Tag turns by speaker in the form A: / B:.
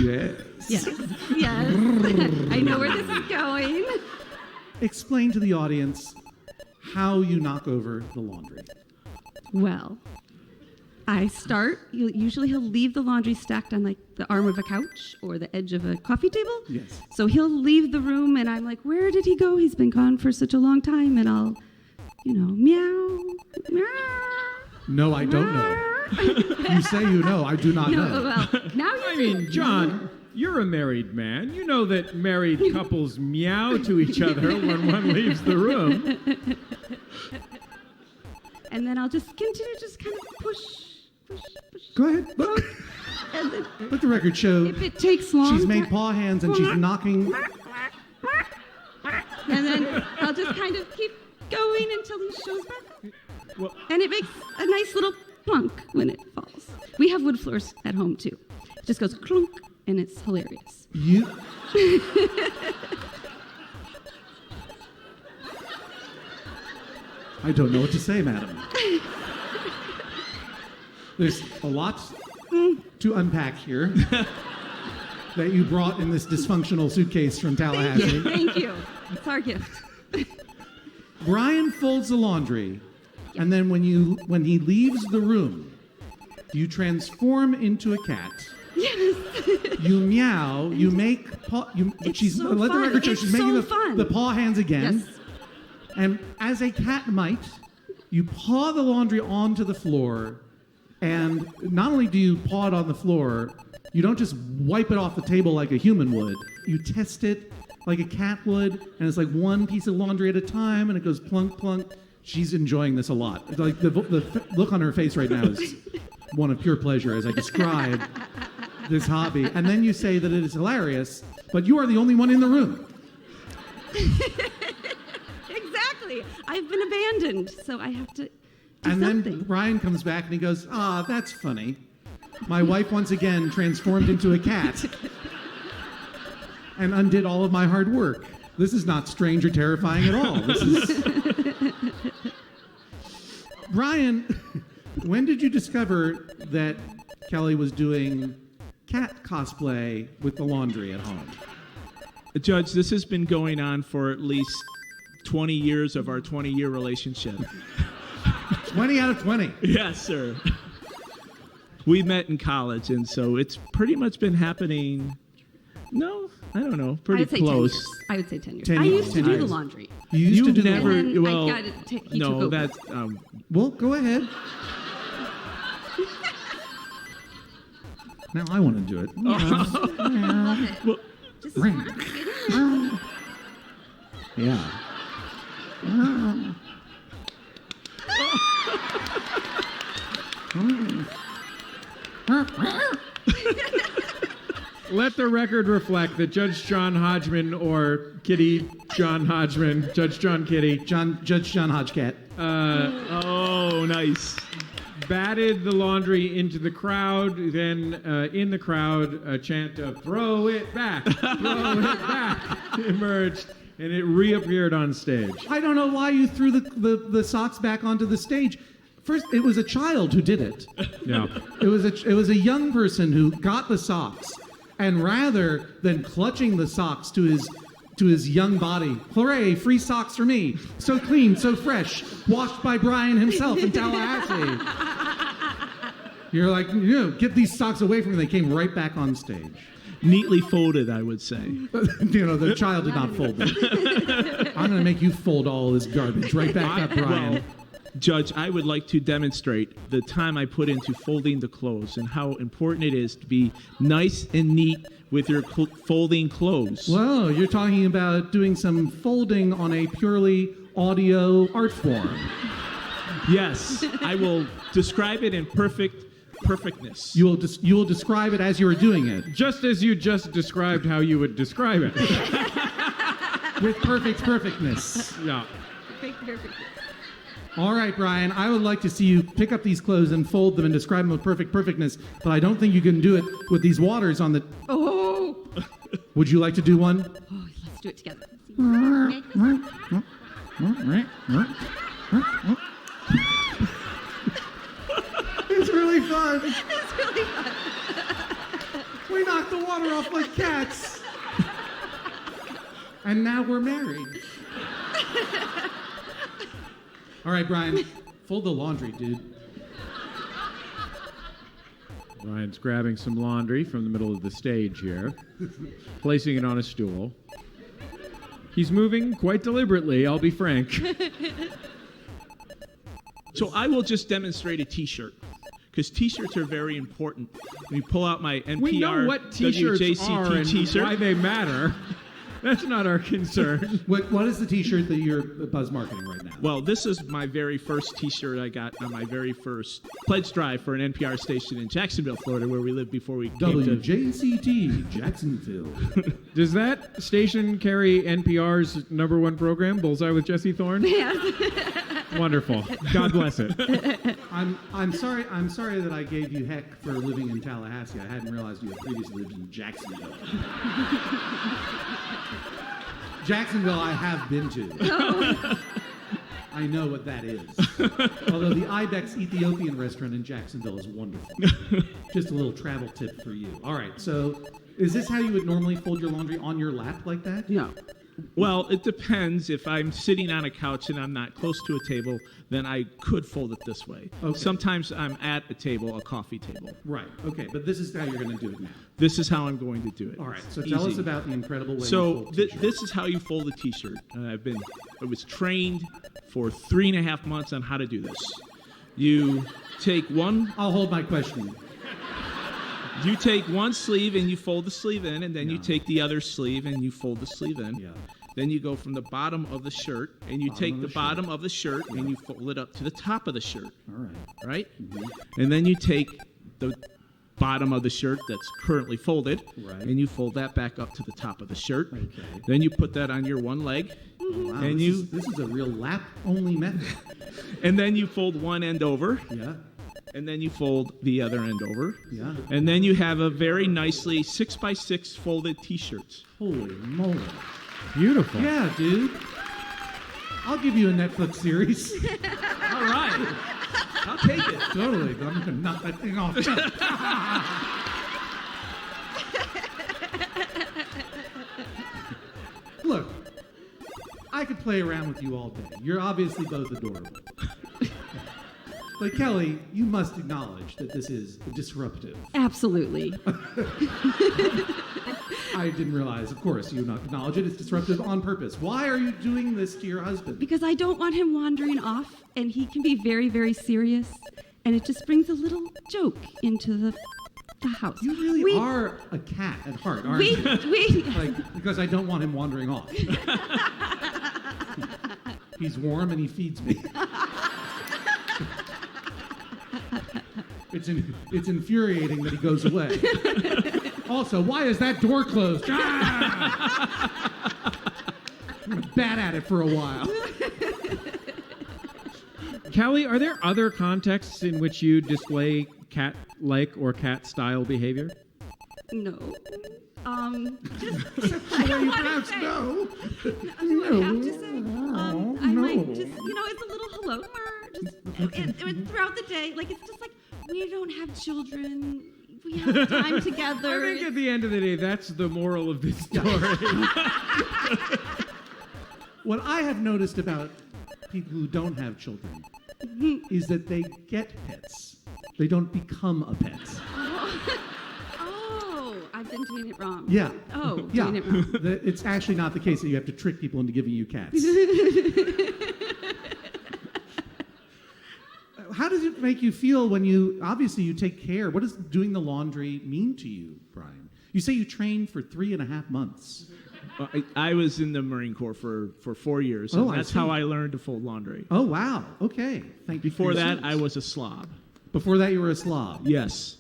A: Yes.
B: Yes. Yes. I know where this is going.
A: Explain to the audience how you knock over the laundry.
B: Well, I start. Usually he'll leave the laundry stacked on like the arm of a couch or the edge of a coffee table.
A: Yes.
B: So he'll leave the room and I'm like, where did he go? He's been gone for such a long time. And I'll, meow, meow.
A: No, I don't know. You say you know. I do not know.
B: Well, now you
C: I
B: do.
C: mean, John, you're a married man. You know that married couples meow to each other when one leaves the room.
B: And then I'll just continue, just kind of push.
A: Go ahead. Look.
B: And then
A: Let the record show
B: if it takes long,
A: she's made paw hands and she's knocking.
B: and then I'll just kind of keep going until he shows back up.
C: Well,
B: And it makes a nice little plunk when it falls. We have wood floors at home too. It just goes clunk, and it's hilarious.
A: You. I don't know what to say, madam. There's a lot to unpack here that you brought in this dysfunctional suitcase from Tallahassee.
B: Thank you. It's our gift.
A: Brian folds the laundry, and then when he leaves the room, you transform into a cat.
B: Yes.
A: You meow. You make paw.
B: It's
A: She's
B: so
A: let the
B: fun.
A: record show
B: It's
A: she's making
B: so fun.
A: the paw hands again.
B: Yes.
A: And as a cat might, you paw the laundry onto the floor, and not only do you paw it on the floor, you don't just wipe it off the table like a human would. You test it like a cat would, and it's like one piece of laundry at a time, and it goes plunk, plunk. She's enjoying this a lot. Like the look on her face right now is one of pure pleasure as I describe this hobby. And then you say that it is hilarious, but you are the only one in the room.
B: Exactly. I've been abandoned, so I have to do
A: And
B: something.
A: then Ryan comes back and he goes, that's funny. My wife once again transformed into a cat and undid all of my hard work. This is not strange or terrifying at all. This is... Ryan, when did you discover that Kelly was doing cat cosplay with the laundry at home?
D: Judge, this has been going on for at least 20 years of our 20-year relationship.
A: 20 out of 20.
D: Yes, sir. We met in college, and so it's pretty much been happening, no, I don't know, pretty
B: I'd say
D: close.
B: 10 years. I would say 10 years.
A: 10
B: I
A: years.
B: used to
A: 10
B: do the
A: years.
B: laundry.
A: You used to do the
D: never,
B: And then
D: well,
B: he took
D: no,
B: over.
D: that's,
A: Well, go ahead. Now I want to do it.
B: Love it.
D: well,
B: Just
A: Ring. Yeah.
C: let the record reflect that Judge John Hodgman or Kitty John Hodgman, Judge John Kitty,
A: Judge John Hodgcat.
D: oh, nice.
C: batted the laundry into the crowd. Then in the crowd, a chant of "Throw it back, throw it back" emerged, and it reappeared on stage.
A: I don't know why you threw the socks back onto the stage. First, it was a child who did it.
C: Yeah.
A: It was a young person who got the socks, and rather than clutching the socks to his young body, hooray, free socks for me, so clean, so fresh, washed by Brian himself in Tallahassee. You're like, get these socks away from me. They came right back on stage.
D: Neatly folded, I would say.
A: The child did not fold them. I'm going to make you fold all this garbage right back up, Brian.
D: Well, Judge, I would like to demonstrate the time I put into folding the clothes and how important it is to be nice and neat with your folding clothes.
A: Whoa, you're talking about doing some folding on a purely audio art form.
D: Yes, I will describe it in perfectness.
A: You will describe it as you are doing it.
C: Just as you just described how you would describe it.
A: With perfectness.
C: Yeah.
B: Perfect.
A: All right, Brian, I would like to see you pick up these clothes and fold them and describe them with perfectness, but I don't think you can do it with these waters on the...
B: Oh!
A: Would you like to do one?
B: Oh, let's do it together.
A: It's really fun.
B: It's really fun.
A: We knocked the water off like cats. And now we're married. All right, Brian, fold the laundry, dude.
C: Ryan's grabbing some laundry from the middle of the stage here, placing it on a stool. He's moving quite deliberately, I'll be frank.
D: So I will just demonstrate a T-shirt, because T-shirts are very important. When you pull out my NPR
C: We know what T-shirts
D: WJCT
C: are and
D: T-shirt.
C: why they matter. That's not our concern.
A: What is the T-shirt that you're buzz marketing right now?
D: Well, this is my very first T-shirt I got on my very first pledge drive for an NPR station in Jacksonville, Florida, where we lived before we came to...
A: WJCT, Jacksonville.
C: Does that station carry NPR's #1 program, Bullseye with Jesse Thorne?
B: Yes.
C: Wonderful. God bless it.
A: I'm sorry that I gave you heck for living in Tallahassee. I hadn't realized you had previously lived in Jacksonville. Jacksonville I have been to. I know what that is. Although the Ibex Ethiopian restaurant in Jacksonville is wonderful. Just a little travel tip for you. All right, so is this how you would normally fold your laundry, on your lap like that?
B: No.
D: Well, it depends. If I'm sitting on a couch and I'm not close to a table, then I could fold it this way.
A: Okay.
D: Sometimes I'm at a table, a coffee table.
A: Right, okay, but this is how you're going to do it now.
D: This is how I'm going to do it.
A: All right, so tell us
D: Easy.
A: about the incredible way you
D: So
A: fold t-shirts.
D: this is how you fold a T-shirt. I was trained for 3.5 months on how to do this. You take one
A: I'll hold my question.
D: sleeve and you fold the sleeve in, and then you
A: Yeah.
D: take the other sleeve and you fold the sleeve in.
A: Yeah.
D: Then you go from the bottom of the shirt and you take the bottom of the shirt and you fold it up to the top of the shirt.
A: All right.
D: Right?
A: Mm-hmm.
D: And then you take the bottom of the shirt that's currently folded,
A: Right.
D: and you fold that back up to the top of the shirt.
A: Okay.
D: Then you put that on your one leg,
A: Oh, wow,
D: and
A: this is a real lap-only method.
D: and then you fold one end over,
A: Yeah,
D: and then you fold the other end over.
A: yeah.
D: And then you have a very nicely 6x6 folded T-shirt.
A: Holy moly.
C: Beautiful.
A: Yeah, dude. I'll give you a Netflix series.
D: All right. I'll take it.
A: Totally, but I'm going to knock that thing off. Look, I could play around with you all day. You're obviously both adorable. But Kelly, you must acknowledge that this is disruptive.
B: Absolutely.
A: I didn't realize, of course, you not acknowledge it. It's disruptive on purpose. Why are you doing this to your husband?
B: Because I don't want him wandering off, and he can be very, very serious, and it just brings a little joke into the house.
A: You really
B: We-
A: are a cat at heart, aren't
B: We,
A: you?
B: we,
A: Like, because I don't want him wandering off. He's warm and he feeds me. It's infuriating that he goes away. Also, why is that door closed? Ah! I'm gonna bat at it for a while.
C: Callie, are there other contexts in which you display cat-like or cat-style behavior?
B: no. Just,
A: Why you pronounce no?
B: I have to say, I might just, it's a little hello, just throughout the day, like it's just like we don't have children, we have time together.
C: I think at the end of the day, that's the moral of this story.
A: What I have noticed about people who don't have children is that they get pets. They don't become a pet.
B: Oh, I've been doing it wrong.
A: Yeah.
B: Oh,
A: Yeah.
B: doing it wrong.
A: It's actually not the case that you have to trick people into giving you cats. How does it make you feel when obviously you take care? What does doing the laundry mean to you, Brian? You say you trained for 3.5 months.
D: I was in the Marine Corps for 4 years.
A: Oh,
D: And
A: I
D: that's
A: see.
D: how I learned to fold laundry.
A: Oh, wow. Okay. Thank you.
D: Before
A: for your
D: that,
A: service.
D: I was a slob.
A: Before that, you were a slob.
D: Yes.